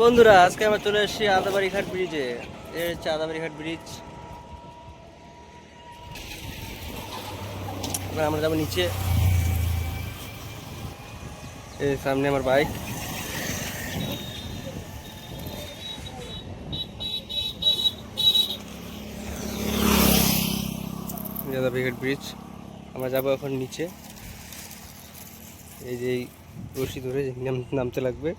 বন্ধুরা আজকে আমরা চলে এসেছি আদাবাড়ি ঘাট ব্রিজে। এই হচ্ছে আদাবাড়ি ঘাট ব্রিজ। এবার আমরা যাবো নিচে। এই সামনে আমার বাইক। আদাবাড়ি ঘাট ব্রিজ, আমরা যাবো এখন নিচে। এই যে রশি ধরে নামতে লাগবে।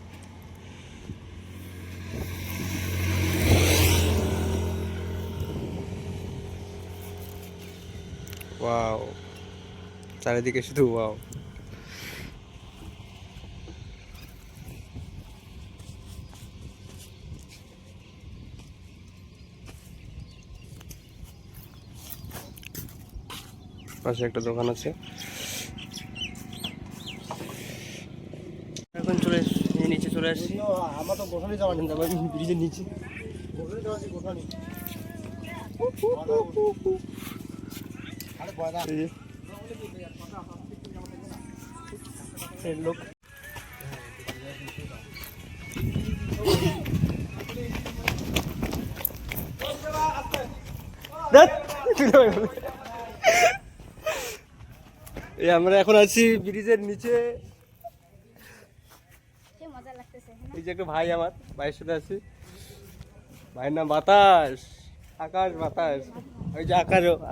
ওয়াও, চারিদিকে শুধু ওয়াও। পাশে একটা দোকান আছে। এখন নিচে চলে আসছি। আমার তো গোখানি যাওয়া নেই, ব্রিজের নিচে গোখানি লোক আমরা এখন আছি ব্রিজের নিচে। এই যে একটা ভাই, আমার ভাইয়ের সাথে আছি। ভাইয়ের নাম বাতাস, আকাশ বাতাস। ওই যে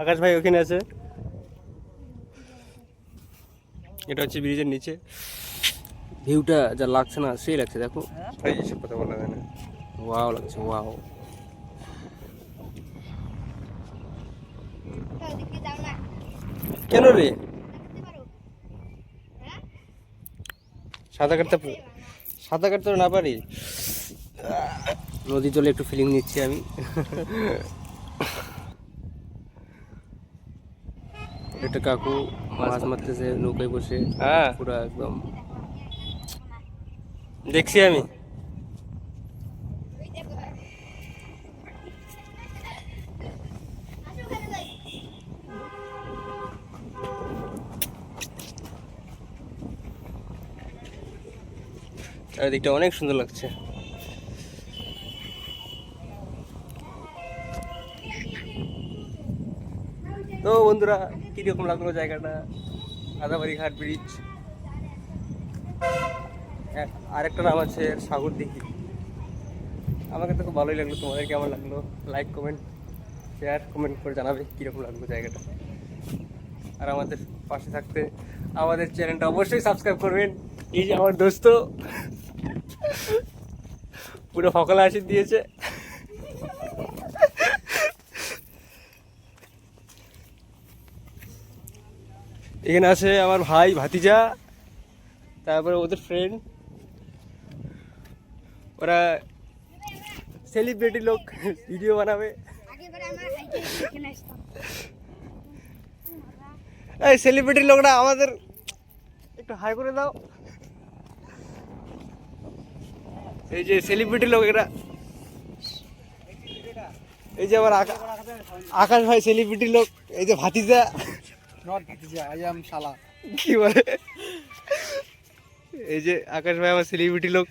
আকাশ ভাই ওখানে আছে। এটা হচ্ছে ব্রিজের নিচে। ভিউটা যা লাগছে না, সেই লাগছে। দেখো এই সব কথা বলা যায় না। ওয়াও লাগছে, ওয়াও। কেন রে? সাঁতার কাটতে না পারি। নদী জলে একটু ফিলিং নিচ্ছি আমি। একটা কাকু মাছ মারতেছে নৌকায় বসে। হ্যাঁ, পুরো একদম দেখছি আমি। চারিদিকটা অনেক সুন্দর লাগছে। তো বন্ধুরা, কিরকম লাগলো জায়গাটা? আদাবাড়ি ঘাট ব্রিজ। আরেকটা নাম আছে সাগর দিঘি। আমাকে তো খুব ভালোই লাগলো। তোমাদের কেমন লাগলো? লাইক, কমেন্ট, শেয়ার, কমেন্ট করে জানাবে কীরকম লাগলো জায়গাটা। আর আমাদের পাশে থাকতে আমাদের চ্যানেলটা অবশ্যই সাবস্ক্রাইব করবেন। এই যে আমার দোস্ত পুরো ফকলা হাসি দিয়েছে। এখানে আছে আমার ভাই, ভাতিজা, তারপরে ওদের ফ্রেন্ড। ওরা সেলিব্রিটি লোক, ভিডিও বানাবে। এই সেলিব্রিটি লোকরা আমাদের একটু হাই করে দাও। এই যে সেলিব্রিটি লোক এরা। এই যে আমার আকাশ ভাই সেলিব্রিটি লোক। এই যে ভাতিজা, কি বলে, এই যে আকাশ ভাই আমার সেলিব্রিটি লোক।